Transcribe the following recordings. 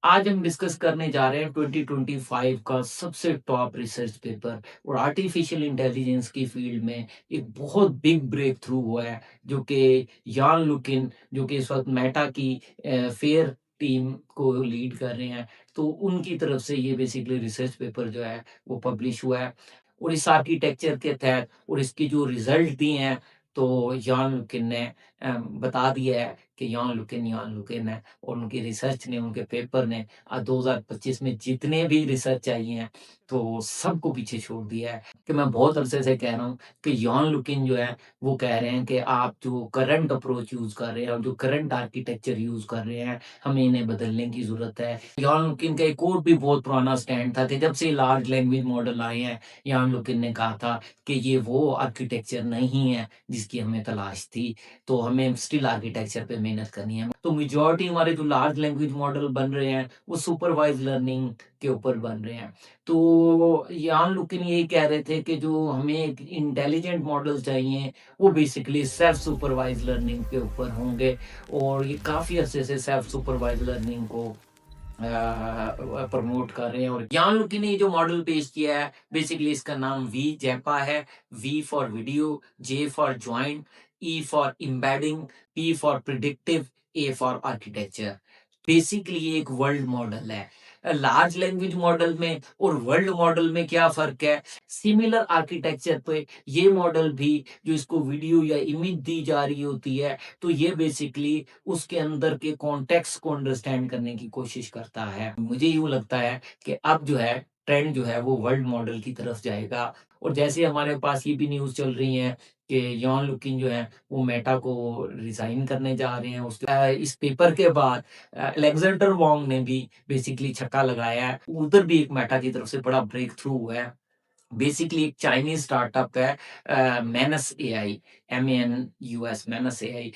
आज हम डिस्कस करने जा रहे हैं 2025 का सबसे टॉप रिसर्च पेपर और आर्टिफिशियल इंटेलिजेंस की फील्ड में एक बहुत बिग ब्रेक थ्रू हुआ है जो कि यान लुकिन जो कि इस वक्त मेटा की फेयर टीम को लीड कर रहे हैं। तो उनकी तरफ से ये बेसिकली रिसर्च पेपर जो है वो पब्लिश हुआ है और इस आर्किटेक्चर के तहत और इसकी जो रिजल्ट दिए हैं तो यान लुकिन ने बता दिया है कि यान लुकिन है और उनकी रिसर्च ने, उनके पेपर ने 2025 में जितने भी रिसर्च चाहिए हैं, तो सबको पीछे छोड़ दिया है। कि मैं बहुत अरसे से कह रहा हूँ कि यॉन लुकिन जो है, वो कह रहे हैं कि आप जो करंट अप्रोच यूज़ कर रहे हैं और जो करंट आर्किटेक्चर यूज़ कर रहे हैं, हमें इन्हें बदलने की ज़रूरत है। यॉन लुकिन का एक और भी बहुत पुराना स्टैंड था कि जब से लार्ज लैंग्वेज मॉडल आए हैं, यॉन लुकिन ने कहा था कि ये वो आर्किटेक्चर नहीं है, जिसकी हमें तलाश थी। तो हमें स्टिल आर्किटेक्चर पे मेहनत करनी है। तो मेजॉरिटी हमारे जो लार्ज लैंग्वेज मॉडल बन रहे हैं, वो सुपरवाइज़ लर्निंग के ऊपर बन रहे हैं। तो यान लुकिन यही कह रहे थे कि जो हमें एक इंटेलिजेंट मॉडल चाहिए, वो बेसिकली सेल्फ सुपरवाइज़ लर्निंग के ऊपर होंगे और ये काफ़ी अरसे से सेल्फ सुपरवाइज़ लर्निंग को प्रमोट कर रहे हैं। और यान लुकिन ने ये जो मॉडल पेश किया है, बेसिकली इसका नाम वी जैपा है। V for video, J for joint, E for embedding, P for predictive, A for architecture. Basically ये एक वर्ल्ड मॉडल है। लार्ज लैंग्वेज मॉडल में और वर्ल्ड मॉडल में क्या फ़र्क है? सिमिलर आर्किटेक्चर पे ये मॉडल भी जो इसको वीडियो या इमेज दी जा रही होती है, तो ये बेसिकली उसके अंदर के कॉन्टेक्स्ट को अंडरस्टैंड करने की कोशिश करता है। मुझे यूँ लगता है कि अब जो है ट्रेंड जो है वो वर्ल्ड मॉडल की तरफ जाएगा और जैसे हमारे पास ये भी न्यूज़ चल रही है कि यॉन लुकिन जो है वो मेटा को रिज़ाइन करने जा रहे हैं। इस पेपर के बाद अलेक्जेंडर वोंग ने भी बेसिकली छक्का लगाया है। उधर भी एक मेटा की तरफ से बड़ा ब्रेक थ्रू हुआ है। बेसिकली एक चाइनीज़ स्टार्टअप है मैनस एआई, एमएनयूएस, मैनस एआई।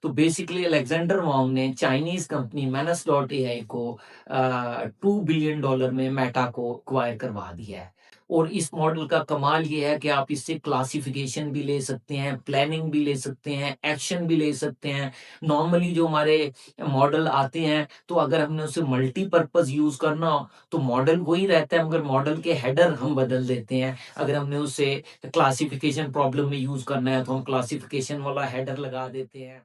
तो बेसिकली अलेक्जेंडर वांग ने Chinese company minus dot AI को $2 बिलियन डॉलर में मेटा को एक्वायर करवा दिया है। और इस मॉडल का कमाल ये है कि आप इससे क्लासिफिकेशन भी ले सकते हैं, प्लानिंग भी ले सकते हैं, एक्शन भी ले सकते हैं। नॉर्मली जो हमारे मॉडल आते हैं, तो अगर हमने उसे मल्टीपर्पज़ यूज़ करना हो, तो मॉडल वही रहता है मगर मॉडल के हेडर हम बदल देते हैं। अगर हमने उसे क्लासिफिकेशन प्रॉब्लम में यूज़ करना है, तो हम क्लासिफिकेशन वाला हेडर लगा देते हैं।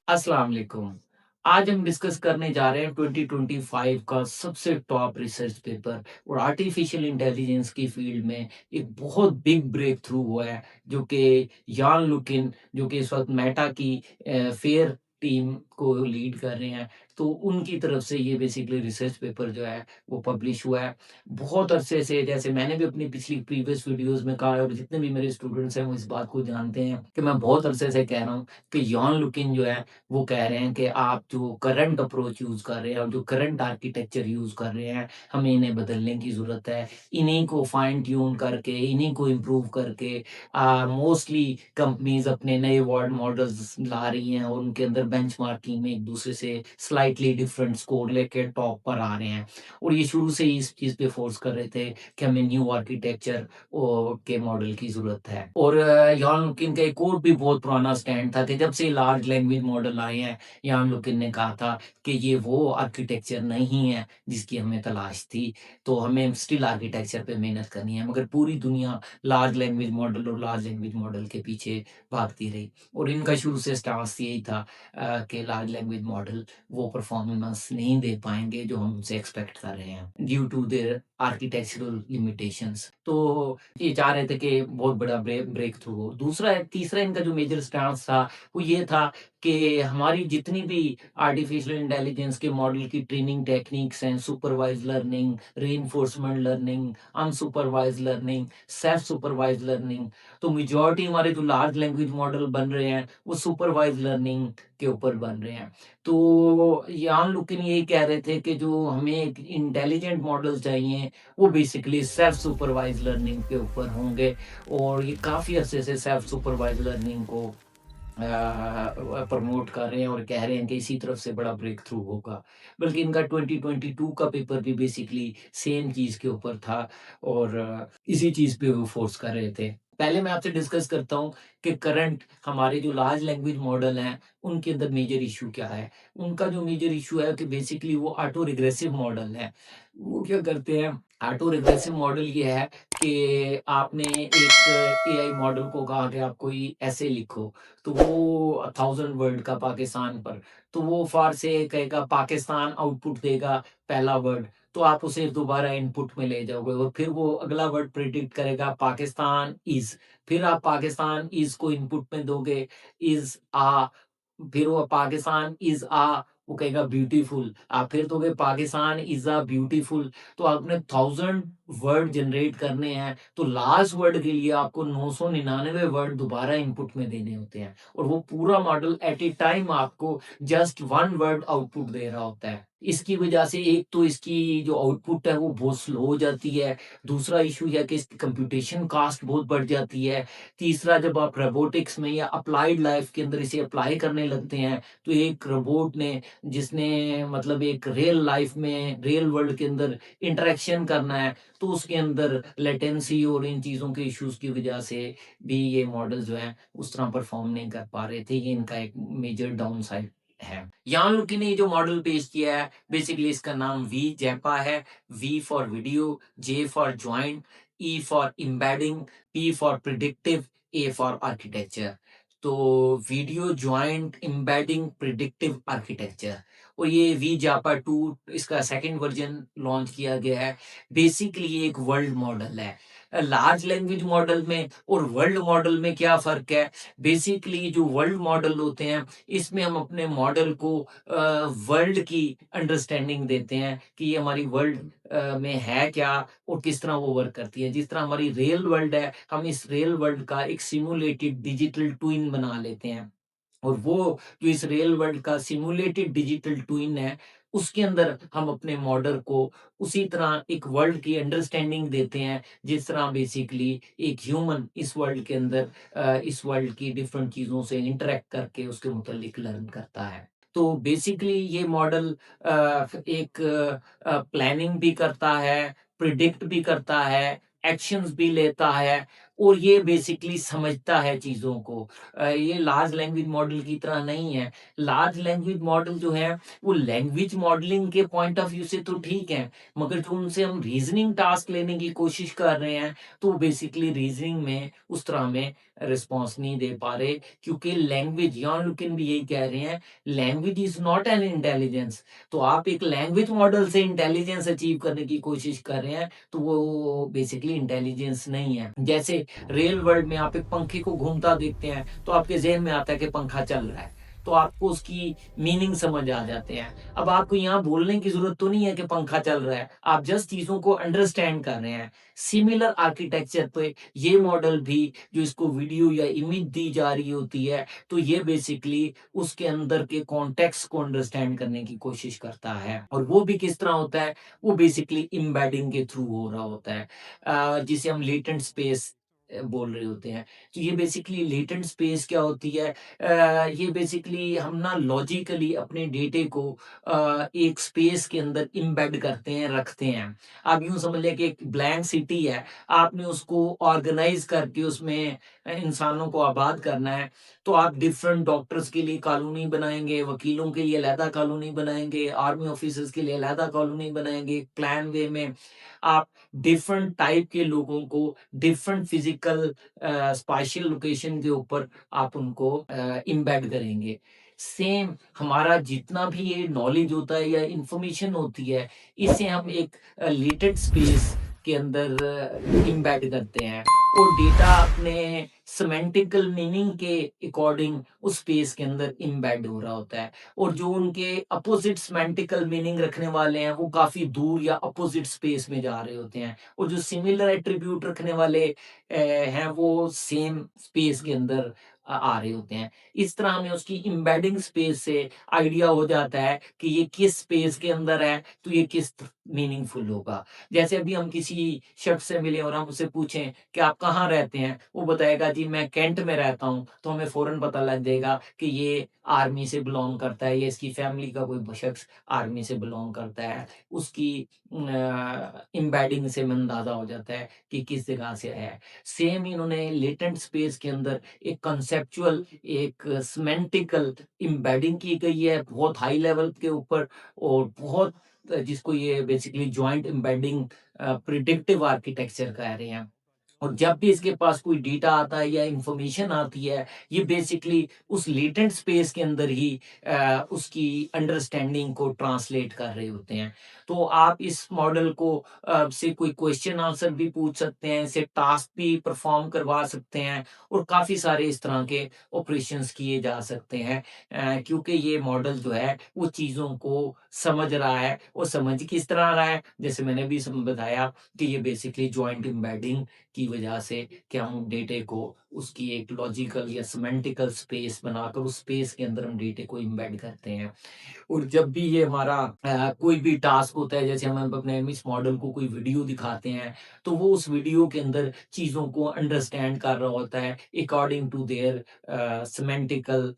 अस्सलाम वालेकुम। आज हम डिस्कस करने जा रहे हैं 2025 का सबसे टॉप रिसर्च पेपर और आर्टिफिशियल इंटेलिजेंस की फील्ड में एक बहुत बिग ब्रेक थ्रू हुआ है जो कि यान लुकिन जो कि इस वक्त मेटा की फेयर टीम को लीड कर रहे हैं। तो उनकी तरफ से ये बेसिकली रिसर्च पेपर जो है वो पब्लिश हुआ है। बहुत अरसे से, जैसे मैंने भी अपनी पिछली प्रीवियस वीडियोस में कहा है और जितने भी मेरे स्टूडेंट्स हैं वो इस बात को जानते हैं कि मैं बहुत अरसे से कह रहा हूँ कि यान लुकिन जो है वो कह रहे हैं कि आप जो करंट अप्रोच यूज़ कर रहे हैं और जो करंट आर्किटेक्चर यूज़ कर रहे हैं, हमें इन्हें बदलने की ज़रूरत है। इन्हीं को फाइन ट्यून करके, इन्हीं को इम्प्रूव करके मोस्टली कंपनीज़ अपने नए वर्ल्ड मॉडल्स ला रही हैं और उनके अंदर बेंचमार्किंग में एक-दूसरे से स्लाइटली डिफरेंट स्कोर लेके टॉप पर आ रहे हैं। और ये शुरू से ही इस चीज़ पे फ़ोर्स कर रहे थे कि हमें न्यू आर्किटेक्चर के मॉडल की ज़रूरत है। और यान लुकिन का एक और भी बहुत पुराना स्टैंड था कि जब से लार्ज लैंग्वेज मॉडल आए हैं, यान लुकिन ने कहा था कि ये वो आर्किटेक्चर नहीं है, जिसकी हमें तलाश थी। तो हमें स्टिल आर्किटेक्चर पे मेहनत करनी है, मगर पूरी दुनिया लार्ज लैंग्वेज मॉडल और लार्ज लैंग्वेज मॉडल के पीछे भागती रही। और इनका शुरू से स्टांस यही था कि लार्ज लैंग्वेज मॉडल वो परफॉर्मेंस नहीं दे पाएँगे जो हम उनसे एक्सपेक्ट कर रहे हैं, due to their architectural limitations. तो ये चाह रहे थे कि बहुत बड़ा ब्रेक थ्रू हो। तीसरा इनका जो मेजर स्टांस था, वो ये था कि हमारी जितनी भी आर्टिफिशियल इंटेलिजेंस के मॉडल की ट्रेनिंग टेक्निक्स हैं, supervised learning, reinforcement learning, unsupervised learning, self supervised learning, तो मेजॉरिटी हमारे जो लार्ज लैंग्वेज मॉडल बन रहे हैं, वो सुपरवाइज़्ड लर्निंग के ऊपर बन रहे हैं। तो यान लुकिन यही कह रहे थे कि जो हमें एक इंटेलिजेंट मॉडल चाहिए, वो बेसिकली सेल्फ सुपरवाइज़्ड लर्निंग के ऊपर होंगे और ये काफ़ी अरसे से सेल्फ सुपरवाइज़्ड लर्निंग को प्रमोट कर रहे हैं और कह रहे हैं कि इसी तरफ से बड़ा ब्रेक थ्रू होगा। बल्कि इनका 2022 का पेपर भी बेसिकली सेम चीज़ के ऊपर था और इसी चीज़ पे वो फोर्स कर रहे थे। पहले मैं आपसे डिस्कस करता हूँ कि करंट हमारे जो लार्ज लैंग्वेज मॉडल हैं, उनके अंदर मेजर इश्यू क्या है? उनका जो मेजर इश्यू है कि बेसिकली वो ऑटो रिग्रेसिव मॉडल है। वो क्या करते हैं, ऑटो रिग्रेसिव मॉडल ये है कि आपने एक एआई मॉडल को कहा कि आप कोई ऐसे लिखो, तो वो 1000 वर्ड का पाकिस्तान पर, तो वो फ़ार से कहेगा पाकिस्तान आउटपुट देगा पहला वर्ड, तो आप उसे दोबारा इनपुट में ले जाओगे और फिर वो अगला वर्ड प्रिडिक्ट करेगा पाकिस्तान इज़, फिर आप पाकिस्तान इज़ को इनपुट में दोगे, इज़ फिर वो पाकिस्तान इज़ वो कहेगा ब्यूटीफुल, आप फिर दोगे पाकिस्तान इज़ ब्यूटीफुल, तो आपने 1000 वर्ड जनरेट करने हैं, तो लास्ट वर्ड के लिए आपको 999 वर्ड दोबारा इनपुट में देने होते हैं और वो पूरा मॉडल एट ए टाइम आपको जस्ट 1 वर्ड आउटपुट दे रहा होता है। इसकी वजह से एक तो इसकी जो आउटपुट है वो बहुत स्लो हो जाती है, दूसरा इश्यू है कि इसकी कंप्यूटेशन कॉस्ट बहुत बढ़ जाती है, तीसरा जब आप रोबोटिक्स में या अप्लाइड लाइफ के अंदर इसे अप्लाई करने लगते हैं, तो एक रोबोट ने जिसने मतलब एक रियल लाइफ में रियल वर्ल्ड के अंदर इंटरेक्शन करना है, तो उसके अंदर लेटेंसी और इन चीज़ों के इश्यूज़ की वजह से भी ये मॉडल जो हैं उस तरह परफ़ॉर्म नहीं कर पा रहे थे। ये इनका एक मेजर डाउनसाइड है। यान लुकी ने ये जो मॉडल पेश किया है, बेसिकली इसका नाम वी जैपा है। V for video, J for joint, E for embedding, P for predictive, A for architecture. तो video joint embedding predictive architecture, और ये वी जापा 2 इसका सेकंड वर्जन लॉन्च किया गया है। बेसिकली ये एक वर्ल्ड मॉडल है। लार्ज लैंग्वेज मॉडल में और वर्ल्ड मॉडल में क्या फ़र्क है? बेसिकली जो वर्ल्ड मॉडल होते हैं, इसमें हम अपने मॉडल को वर्ल्ड की अंडरस्टैंडिंग देते हैं कि ये हमारी वर्ल्ड में है क्या और किस तरह वो वर्क करती है। जिस तरह हमारी रियल वर्ल्ड है, हम इस रियल वर्ल्ड का एक सिमुलेटेड डिजिटल ट्विन बना लेते हैं। और वो जो इस रियल वर्ल्ड का सिमुलेटेड डिजिटल ट्विन है, उसके अंदर हम अपने मॉडल को उसी तरह एक वर्ल्ड की अंडरस्टैंडिंग देते हैं, जिस तरह बेसिकली एक ह्यूमन इस वर्ल्ड के अंदर इस वर्ल्ड की डिफरेंट चीज़ों से इंटरैक्ट करके उसके मुतालिक लर्न करता है। तो बेसिकली ये मॉडल एक प्लानिंग भी करता है, प्रिडिक्ट भी करता है, एक्शंस भी लेता है और ये बेसिकली समझता है चीज़ों को। ये लार्ज लैंग्वेज मॉडल की तरह नहीं है। लार्ज लैंग्वेज मॉडल जो है, वो लैंग्वेज मॉडलिंग के पॉइंट ऑफ व्यू से तो ठीक है, मगर जो उनसे हम रीज़निंग टास्क लेने की कोशिश कर रहे हैं, तो बेसिकली रीज़निंग में उस तरह में रिस्पॉन्स नहीं दे पा रहे, क्योंकि लैंग्वेज यहाँ लेकिन भी यही कह रहे हैं, language is not an intelligence. तो आप एक लैंग्वेज मॉडल से इंटेलिजेंस अचीव करने की कोशिश कर रहे हैं, तो वो बेसिकली इंटेलिजेंस नहीं है। जैसे रियल वर्ल्ड में आप एक पंखे को घूमता देखते हैं, तो आपके ज़हन में आता है कि पंखा चल रहा है, तो आपको उसकी मीनिंग समझ आ जाते हैं। अब आपको यहाँ बोलने की ज़रूरत तो नहीं है कि पंखा चल रहा है, आप जस्ट चीज़ों को अंडरस्टैंड कर रहे हैं। सिमिलर आर्किटेक्चर पे ये मॉडल भी जो इसको वीडियो या इमेज दी जा रही होती है, तो ये बेसिकली उसके अंदर के कॉन्टेक्स्ट को अंडरस्टैंड करने की कोशिश करता है। और वो भी किस तरह होता है? वो बेसिकली एम्बेडिंग के थ्रू हो रहा होता है। जिसे हम लेटेंट स्पेस बोल रहे होते हैं। तो ये बेसिकली लेटेंट स्पेस क्या होती है? ये बेसिकली हम ना लॉजिकली अपने डेटे को एक स्पेस के अंदर एम्बेड करते हैं, रखते हैं। आप यूँ समझ लें कि एक ब्लैंक सिटी है, आपने उसको ऑर्गेनाइज़ करके उसमें इंसानों को आबाद करना है, तो आप डिफरेंट डॉक्टर्स के लिए कॉलोनी बनाएँगे, वकीलों के लिए अलहदा कॉलोनी बनाएँगे, आर्मी ऑफिसर्स के लिए अलहदा कॉलोनी बनाएँगे, प्लान वे में आप डिफरेंट टाइप के लोगों को डिफरेंट फिजिकल स्पाशियल लोकेशन के ऊपर आप उनको एम्बेड करेंगे। सेम हमारा जितना भी ये नॉलेज होता है या इंफॉर्मेशन होती है, इसे हम एक लेटेंट स्पेस के अंदर एम्बेड करते हैं और डेटा अपने सेमेंटिकल मीनिंग के अकॉर्डिंग उस स्पेस के अंदर एम्बेड हो रहा होता है। और जो उनके अपोजिट सेमेंटिकल मीनिंग रखने वाले हैं, वो काफ़ी दूर या अपोजिट स्पेस में जा रहे होते हैं, और जो सिमिलर एट्रीब्यूट रखने वाले हैं, वो सेम स्पेस के अंदर आ रहे होते हैं। इस तरह हमें उसकी एम्बेडिंग स्पेस से आइडिया हो जाता है कि ये किस स्पेस के अंदर है, तो ये किस मीनिंगफुल होगा। जैसे अभी हम किसी शख्स से मिले और हम उससे पूछें कि आप कहाँ रहते हैं? वो बताएगा जी मैं कैंट में रहता हूँ, तो हमें फ़ौरन पता लग जाएगा कि ये आर्मी से बिलॉन्ग करता है, या इसकी फैमिली का कोई शख्स आर्मी से बिलॉन्ग करता है। उसकी एम्बेडिंग से हमें अंदाज़ा हो जाता है कि किस जगह से आया है। सेम इन्होंने लेटेंट स्पेस के अंदर एक कांसेप्चुअल, एक सेमेंटिकल एम्बेडिंग की गई है, बहुत हाई लेवल के ऊपर, और बहुत जिसको ये basically joint embedding predictive architecture कह रहे हैं। और जब भी इसके पास कोई डेटा आता है या इंफॉर्मेशन आती है, ये बेसिकली उस लेटेंट स्पेस के अंदर ही उसकी अंडरस्टैंडिंग को ट्रांसलेट कर रहे होते हैं। तो आप इस मॉडल को से कोई क्वेश्चन आंसर भी पूछ सकते हैं, इसे टास्क भी परफॉर्म करवा सकते हैं, और काफ़ी सारे इस तरह के ऑपरेशंस किए जा सकते हैं, क्योंकि ये मॉडल जो है वो चीज़ों को समझ रहा है, और समझ किस तरह रहा है, जैसे मैंने भी बताया कि ये बेसिकली जॉइंट एम्बेडिंग की वजह से कि हम डेटे को उसकी एक लॉजिकल या सिमेंटिकल स्पेस बनाकर उस स्पेस के अंदर हम डेटे को एम्बेड करते हैं। और जब भी ये हमारा कोई भी टास्क होता है, जैसे हम अपने इस मॉडल को कोई वीडियो दिखाते हैं, तो वो उस वीडियो के अंदर चीज़ों को अंडरस्टैंड कर रहा होता है according to their semantical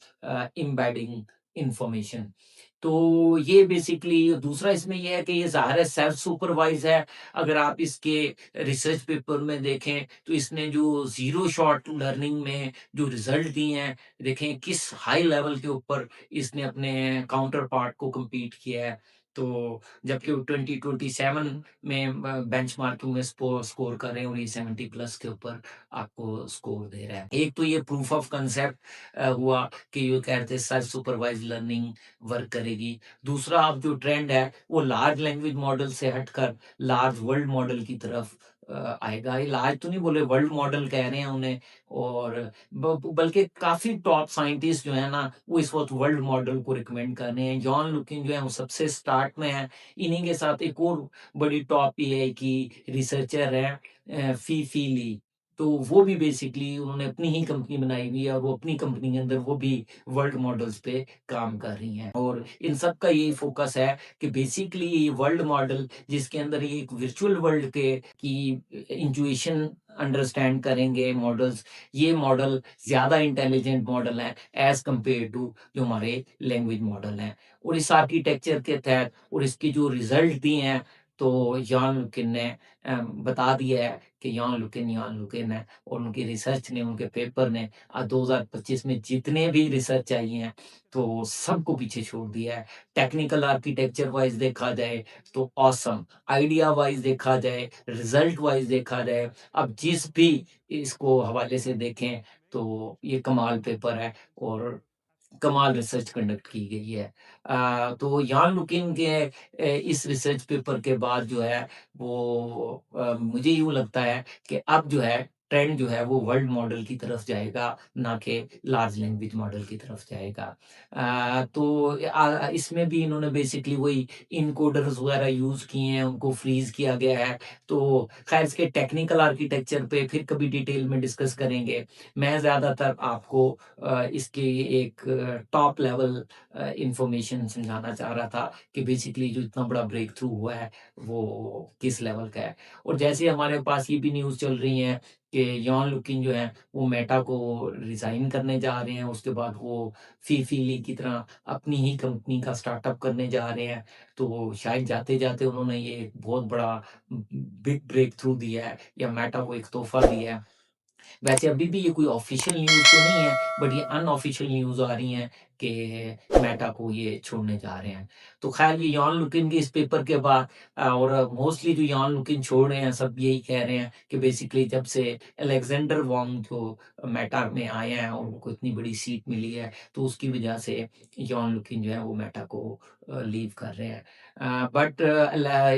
embedding information. तो ये बेसिकली दूसरा इसमें ये है कि ये ज़ाहिर है सेल्फ सुपरवाइज़ है। अगर आप इसके रिसर्च पेपर में देखें, तो इसने जो ज़ीरो शॉट लर्निंग में जो रिज़ल्ट दिए हैं, देखें किस हाई लेवल के ऊपर इसने अपने काउंटर पार्ट को कम्पीट किया है। तो जबकि वो 2027 में बेंचमार्किंग में स्कोर कर रहे हैं, और ये 70 प्लस के ऊपर आपको स्कोर दे रहा है। एक तो ये प्रूफ ऑफ कांसेप्ट हुआ कि ये कह रहे थे सेल्फ सुपरवाइज्ड लर्निंग वर्क करेगी। दूसरा अब जो ट्रेंड है वो लार्ज लैंग्वेज मॉडल से हटकर लार्ज वर्ल्ड मॉडल की तरफ आएगा। ये लार्ज तो नहीं बोले, वर्ल्ड मॉडल कह रहे हैं उन्हें, और बल्कि काफ़ी टॉप साइंटिस्ट जो है ना, वो इस वक़्त वर्ल्ड मॉडल को रिकमेंड कर रहे हैं। जॉन लुकिन जो है वो सबसे स्टार्ट में है। इन्हीं के साथ एक और बड़ी टॉप एआई की रिसर्चर है फी ली। तो वो भी बेसिकली उन्होंने अपनी ही कंपनी बनाई हुई है, और वो अपनी कंपनी के अंदर वो भी वर्ल्ड मॉडल्स पे काम कर रही हैं। और इन सब का यही फ़ोकस है कि बेसिकली ये वर्ल्ड मॉडल जिसके अंदर ये एक वर्चुअल वर्ल्ड के की इंट्यूशन अंडरस्टैंड करेंगे मॉडल्स, ये मॉडल ज़्यादा इंटेलिजेंट मॉडल हैं एज़ कंपेयर टू जो हमारे लैंग्वेज मॉडल हैं। और इस आर्किटेक्चर के तहत और इसके जो रिज़ल्ट दिए हैं, तो यॉन लुकिन ने बता दिया है कि यॉन लुकिन है, और उनकी रिसर्च ने, उनके पेपर ने 2025 में जितने भी रिसर्च आई हैं, तो सबको पीछे छोड़ दिया है। टेक्निकल आर्किटेक्चर वाइज़ देखा जाए तो ऑसम, आइडिया वाइज़ देखा जाए, रिज़ल्ट वाइज़ देखा जाए, अब जिस भी इसको हवाले से देखें, तो ये कमाल पेपर है, और कमाल रिसर्च कंडक्ट की गई है। तो यान लुकिंग के इस रिसर्च पेपर के बाद जो है वो मुझे यूँ लगता है कि अब जो है ट्रेंड जो है वो वर्ल्ड मॉडल की तरफ जाएगा, ना कि लार्ज लैंग्वेज मॉडल की तरफ जाएगा। तो इसमें भी इन्होंने बेसिकली वही इनकोडर्स वगैरह यूज़ किए हैं, उनको फ्रीज़ किया गया है। तो ख़ैर इसके टेक्निकल आर्किटेक्चर पे फिर कभी डिटेल में डिस्कस करेंगे। मैं ज़्यादातर आपको इसके एक टॉप लेवल इन्फॉर्मेशन समझाना चाह रहा था कि बेसिकली जो इतना बड़ा ब्रेक थ्रू हुआ है, वो किस लेवल का है। और जैसे हमारे पास ये भी न्यूज़ चल रही है कि यॉन लुकिन जो है, वो मेटा को रिज़ाइन करने जा रहे हैं, उसके बाद वो फीली की तरह अपनी ही कंपनी का स्टार्टअप करने जा रहे हैं। तो शायद जाते-जाते उन्होंने ये एक बहुत बड़ा बिग ब्रेक थ्रू दिया है, या मेटा को एक तोहफ़ा दिया है। वैसे अभी भी ये कोई ऑफ़िशियल न्यूज़ तो नहीं है, बट ये अनऑफ़िशियल न्यूज़ आ रही हैं कि मेटा को ये छोड़ने जा रहे हैं। तो ख़ैर ये यॉन लुकिन के इस पेपर के बाद और मोस्टली जो यॉन लुकिन छोड़ रहे हैं, सब यही कह रहे हैं कि बेसिकली जब से अलेक्जेंडर वोंग जो मेटा में आए हैं और उनको इतनी बड़ी सीट मिली है, तो उसकी वजह से यॉन लुकिन जो है वो मेटा को लीव कर रहे हैं। बट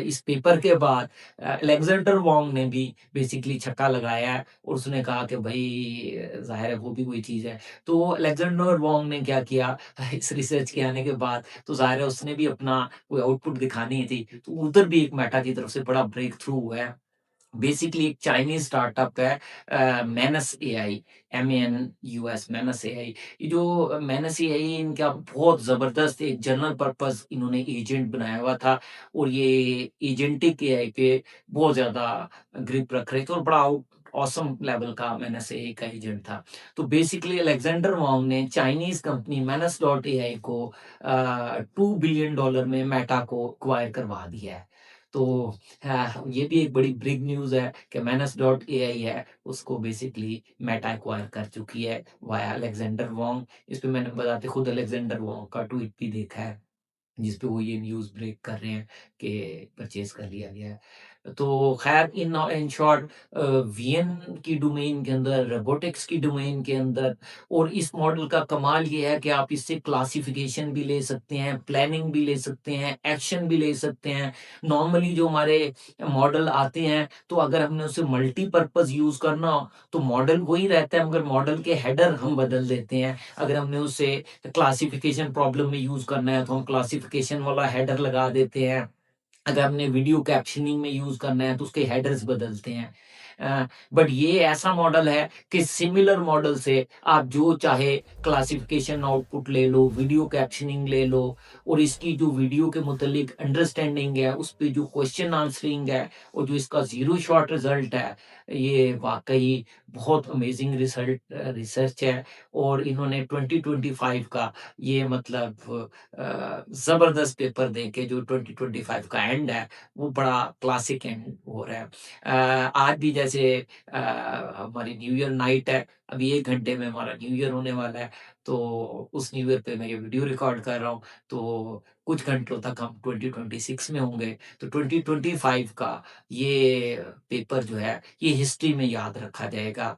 इस पेपर के बाद अलेक्जेंडर वोंग ने भी बेसिकली छक्का लगाया है, और उसने कहा कि भई ज़ाहिर है वो भी वही चीज़ है। तो अलेक्जेंडर वोंग ने क्या किया इस रिसर्च के आने के बाद, तो ज़ाहिर है उसने भी अपना कोई आउटपुट दिखानी थी। तो उधर भी एक मेटा की तरफ से बड़ा ब्रेक थ्रू हुआ है। बेसिकली एक चाइनीज़ स्टार्टअप है minus AI, minus minus AI. ये जो मैनस एआई इनका बहुत ज़बरदस्त एक जनरल पर्पज़ इन्होंने एजेंट बनाया हुआ था और ये एजेंटिक एआई पे बहुत ज़्यादा ग्रिप रख रहे थे और बड़ा ऑसम लेवल का मैनस एआई का एजेंट था। तो बेसिकली अलेक्जेंडर वांग ने Chinese company minus dot AI को $2 बिलियन में मेटा को एक्वायर करवा दिया है। तो हाँ, ये भी एक बड़ी बिग न्यूज़ है कि मैनस डॉट एआई है, उसको बेसिकली मेटा एक्वायर कर चुकी है वाया अलेक्जेंडर वोंग। इस पे मैंने बताते खुद अलेक्जेंडर वोंग का ट्वीट भी देखा है, जिस पे वो ये न्यूज़ ब्रेक कर रहे हैं कि परचेज़ कर लिया गया है। तो ख़ैर इन शॉर्ट वीएन की डोमेन के अंदर, रोबोटिक्स की डोमेन के अंदर और इस मॉडल का कमाल ये है कि आप इससे क्लासिफ़िकेशन भी ले सकते हैं, प्लानिंग भी ले सकते हैं, एक्शन भी ले सकते हैं। नॉर्मली जो हमारे मॉडल आते हैं, तो अगर हमने उसे मल्टीपर्पज़ यूज़ करना हो, तो मॉडल वही रहता है मगर मॉडल के हेडर हम बदल देते हैं। अगर हमने उसे क्लासिफ़िकेशन प्रॉब्लम में यूज़ करना है, तो हम क्लासिफ़िकेशन वाला हेडर लगा देते हैं। अगर हमने वीडियो कैप्शनिंग में यूज़ करना है तो उसके हेडर्स बदलते हैं। बट ये ऐसा मॉडल है कि सिमिलर मॉडल से आप जो चाहे क्लासिफिकेशन आउटपुट ले लो, वीडियो कैप्शनिंग ले लो और इसकी जो वीडियो के मुतालिक अंडरस्टैंडिंग है, उस पे जो क्वेश्चन आंसरिंग है और जो इसका ज़ीरो शॉट रिज़ल्ट है, ये वाक़ई बहुत अमेज़िंग रिसर्च है और इन्होंने 2025 का ये मतलब ज़बरदस्त पेपर देके जो 2025 का एंड है, वो बड़ा क्लासिक एंड हो रहा है। आज भी जैसे हमारी न्यू ईयर नाइट है, अभी 1 घंटे में हमारा न्यू ईयर होने वाला है, तो उस न्यू ईयर पे मैं ये वीडियो रिकॉर्ड कर रहा हूँ, तो कुछ घंटों तक हम 2026 में होंगे, तो 2025 का ये पेपर जो है, ये हिस्ट्री में याद रखा जाएगा।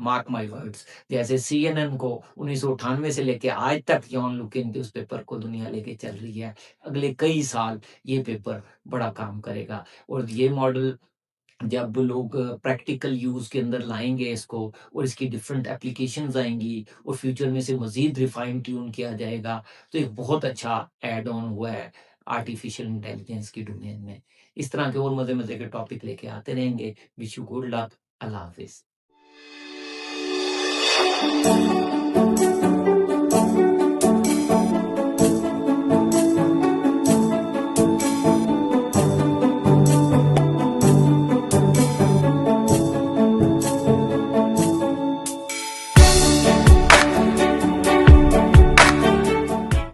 Mark my words. जैसे सीएनएन को 1998 से लेके आज तक जॉन लुकेन के उस पेपर को दुनिया लेके चल रही है। अगले कई साल ये पेपर बड़ा काम करेगा और ये मॉडल जब लोग प्रैक्टिकल यूज़ के अंदर लाएँगे इसको और इसकी डिफरेंट एप्लीकेशंस आएँगी और फ्यूचर में इसे मज़ीद रिफ़ाइन ट्यून किया जाएगा, तो एक बहुत अच्छा ऐड ऑन हुआ है आर्टिफ़िशियल इंटेलिजेंस की डोमेन में। इस तरह के और मज़े-मज़े के टॉपिक लेके आते रहेंगे। Wish you good luck. अल्लाह हाफ़िज़।